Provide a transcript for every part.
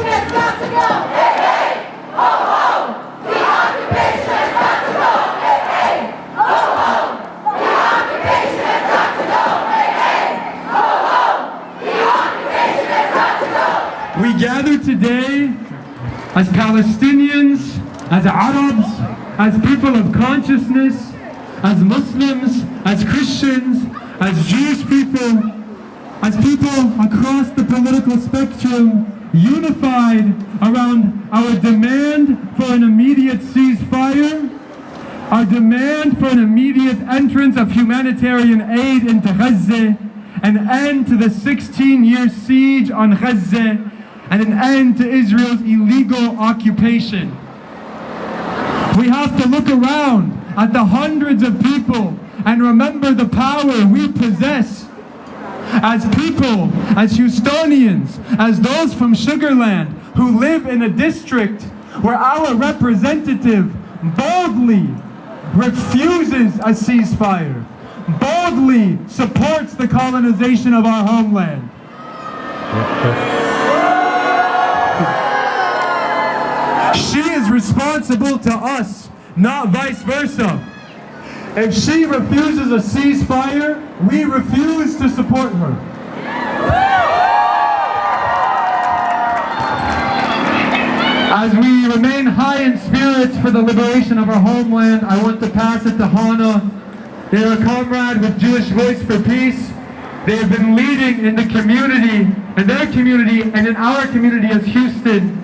occupation has got to go. Hey, hey, ho, ho. The occupation has got to go. Hey, hey, ho, ho. The occupation has got to go. Hey, hey, ho, ho. The occupation has got to go. We gather today as Palestinians, as Arabs, as people of consciousness, as Muslims, as Christians, as Jewish people, as people across the political spectrum, unified around our demand for an immediate ceasefire, our demand for an immediate entrance of humanitarian aid into Gaza, an end to the 16-year siege on Gaza, and an end to Israel's illegal occupation. We have to look around at the hundreds of people and remember the power we possess as people, as Houstonians, as those from Sugarland who live in a district where our representative boldly refuses a ceasefire, boldly supports the colonization of our homeland. She is responsible to us, not vice versa. If she refuses a ceasefire, we refuse to support her. As we remain high in spirits for the liberation of our homeland, I want to pass it to Hannah. They are a comrade with Jewish Voice for Peace. They have been leading in the community, in their community, and in our community as Houston,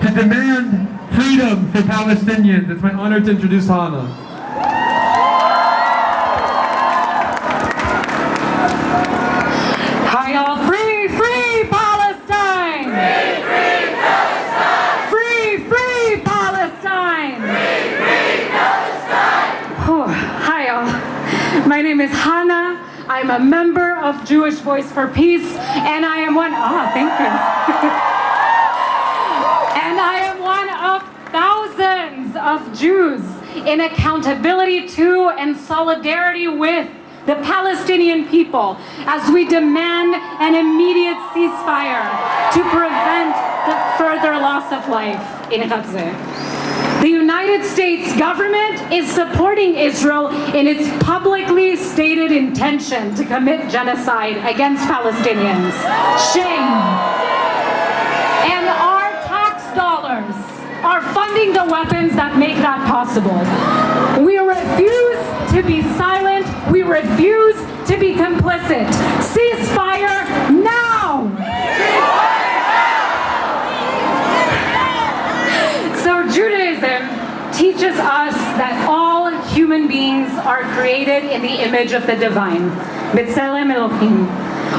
to demand freedom for Palestinians. It's my honor to introduce Hannah. Hi all, free, free Palestine! Free, free Palestine! Free, free Palestine! Free, free Palestine! Hi all, my name is Hannah. I'm a member of Jewish Voice for Peace, and I am one, thank you. And I am one of thousands of Jews in accountability to and solidarity with the Palestinian people as we demand an immediate ceasefire to prevent the further loss of life in Gaza. The United States government is supporting Israel in its publicly stated intention to commit genocide against Palestinians. Shame. And our tax dollars are funding the weapons that make that possible. We refuse to be silent. We refuse to be complicit. Ceasefire now! So Judaism teaches us that all human beings are created in the image of the divine. B'Tselem Elohim.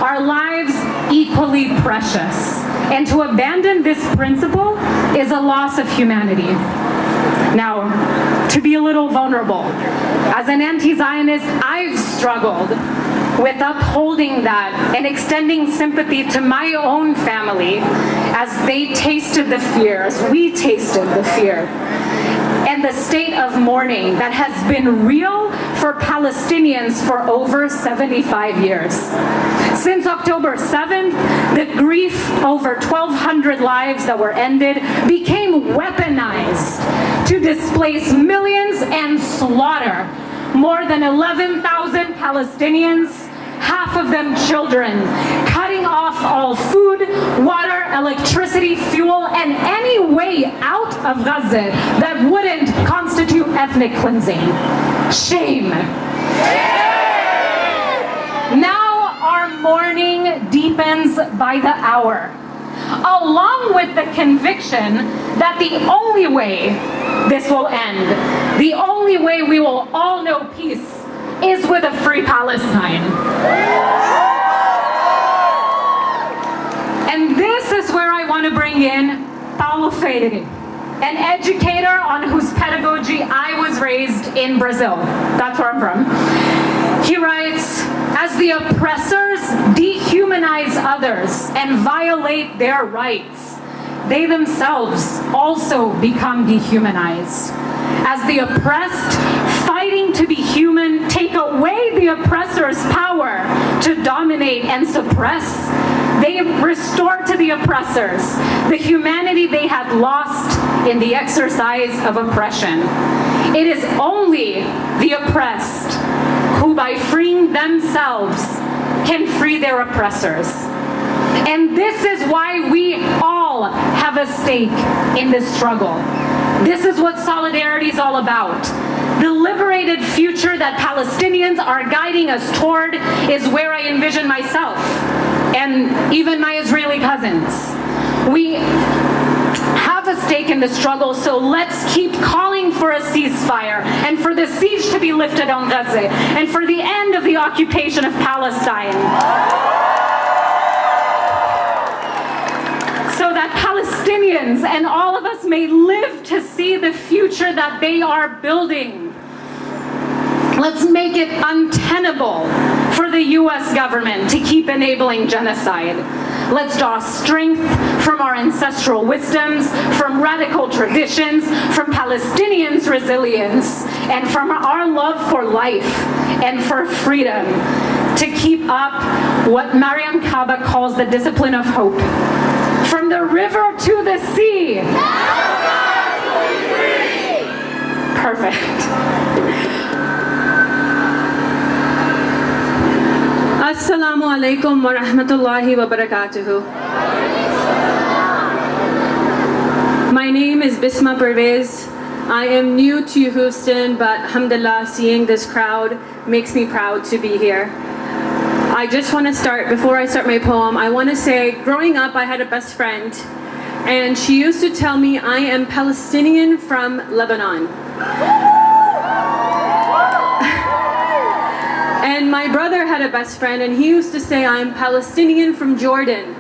Our lives equally precious. And to abandon this principle is a loss of humanity. Now, to be a little vulnerable, as an anti-Zionist, I've struggled with upholding that and extending sympathy to my own family as they tasted the fear, as we tasted the fear, and the state of mourning that has been real for Palestinians for over 75 years. Since October 7th, the grief over 1,200 lives that were ended became weaponized to displace millions and slaughter more than 11,000 Palestinians, half of them children, cutting off all food, water, electricity, fuel, and any way out of Gaza that wouldn't constitute ethnic cleansing. Shame. Now our mourning deepens by the hour, along with the conviction that the only way this will end, the only way we will all know peace, is with a free Palestine. And this is where I want to bring in Paulo Freire, an educator on whose pedagogy I was raised in Brazil. That's where I'm from. He writes, as the oppressors dehumanize others and violate their rights, they themselves also become dehumanized. As the oppressed, fighting to be human, take away the oppressor's power to dominate and suppress, They restore to the oppressors the humanity they had lost in the exercise of oppression. It is only the oppressed who, by freeing themselves, can free their oppressors. And this is why we all have a stake in this struggle. This is what solidarity is all about. The liberated future that Palestinians are guiding us toward is where I envision myself and even my Israeli cousins. We have a stake in the struggle, so let's keep calling for a ceasefire and for the siege to be lifted on Gaza and for the end of the occupation of Palestine. So that Palestinians and all of us may live to see the future that they are building. Let's make it untenable for the US government to keep enabling genocide. Let's draw strength from our ancestral wisdoms, from radical traditions, from Palestinians' resilience, and from our love for life and for freedom to keep up what Mariam Kaba calls the discipline of hope. From the river to the sea. Perfect. Assalamu alaikum wa rahmatullahi wa barakatuhu. My name is Bisma Pervez. I am new to Houston, but alhamdulillah, seeing this crowd makes me proud to be here. I just want to start, before I start my poem, I want to say, growing up I had a best friend, and she used to tell me I am Palestinian from Lebanon. And my brother had a best friend, and he used to say I'm Palestinian from Jordan.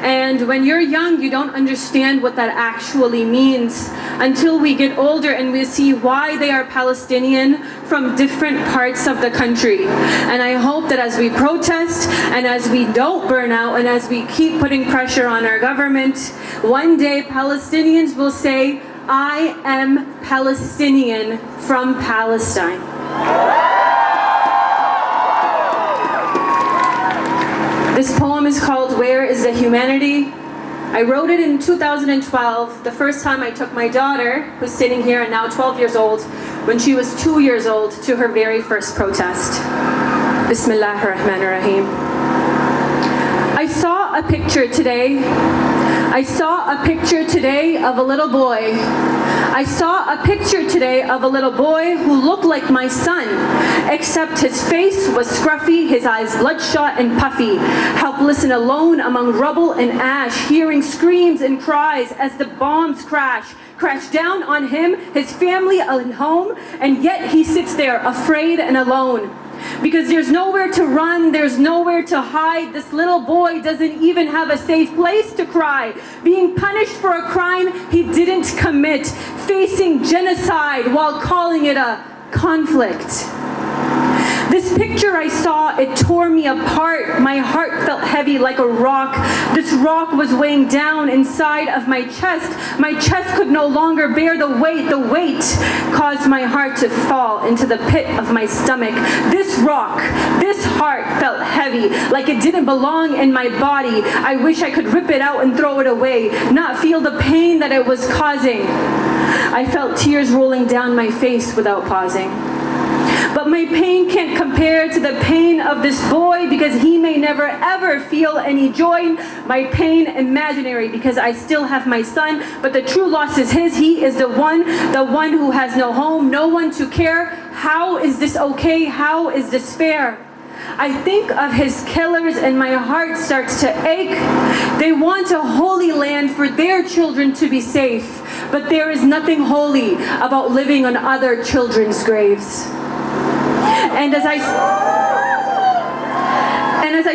And when you're young, you don't understand what that actually means until we get older and we see why they are Palestinian from different parts of the country. And I hope that as we protest and as we don't burn out and as we keep putting pressure on our government, one day Palestinians will say, I am Palestinian from Palestine. This poem is called Where is the Humanity? I wrote it in 2012, the first time I took my daughter, who's sitting here and now 12 years old, when she was 2 years old, to her very first protest. Bismillahir Rahmanir Rahim. I saw a picture today. I saw a picture today of a little boy. I saw a picture today of a little boy who looked like my son, except his face was scruffy, his eyes bloodshot and puffy, helpless and alone among rubble and ash, hearing screams and cries as the bombs crash down on him, his family and home, and yet he sits there afraid and alone. Because there's nowhere to run, there's nowhere to hide. This little boy doesn't even have a safe place to cry. Being punished for a crime he didn't commit. Facing genocide while calling it a conflict. This picture I saw, it tore me apart. My heart felt heavy like a rock. This rock was weighing down inside of my chest. My chest could no longer bear the weight. The weight caused my heart to fall into the pit of my stomach. This rock, this heart felt heavy, like it didn't belong in my body. I wish I could rip it out and throw it away, not feel the pain that it was causing. I felt tears rolling down my face without pausing. But my pain can't compare to the pain of this boy because he may never ever feel any joy. My pain imaginary because I still have my son, but the true loss is his. He is the one who has no home, no one to care. How is this okay? How is this fair? I think of his killers and my heart starts to ache. They want a holy land for their children to be safe, but there is nothing holy about living on other children's graves. And as I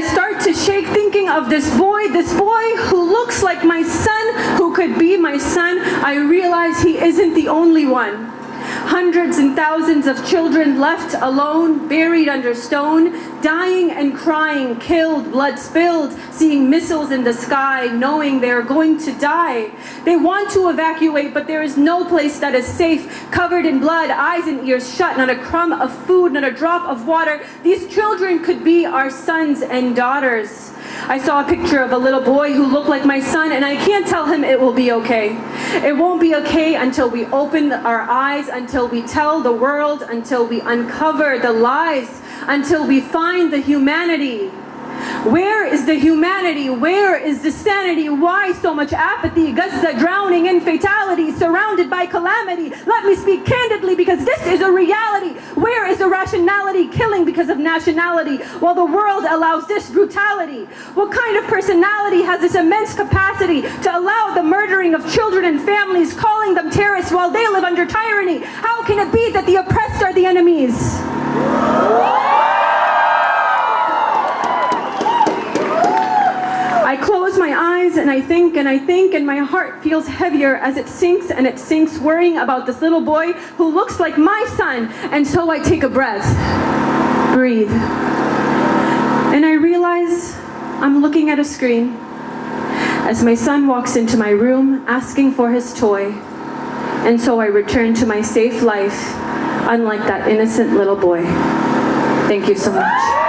start to shake thinking of this boy who looks like my son, who could be my son, I realize he isn't the only one. Hundreds and thousands of children left alone, buried under stone, dying and crying, killed, blood spilled, seeing missiles in the sky, knowing they are going to die. They want to evacuate, but there is no place that is safe, covered in blood, eyes and ears shut, not a crumb of food, not a drop of water. These children could be our sons and daughters. I saw a picture of a little boy who looked like my son, and I can't tell him it will be okay. It won't be okay until we open our eyes, until we tell the world, until we uncover the lies, until we find the humanity. Where is the humanity? Where is the sanity? Why so much apathy? Gaza drowning in fatality, surrounded by calamity. Let me speak candidly, because this is a reality. Where is the rationality? Killing because of nationality, while the world allows this brutality. What kind of personality has this immense capacity to allow the murdering of children and families, calling them terrorists while they live under tyranny? How can it be that the oppressed are the enemies? I close my eyes and I think, and my heart feels heavier as it sinks and it sinks, worrying about this little boy who looks like my son. And so I take a breath, breathe, and I realize I'm looking at a screen as my son walks into my room asking for his toy. And so I return to my safe life, unlike that innocent little boy. Thank you so much.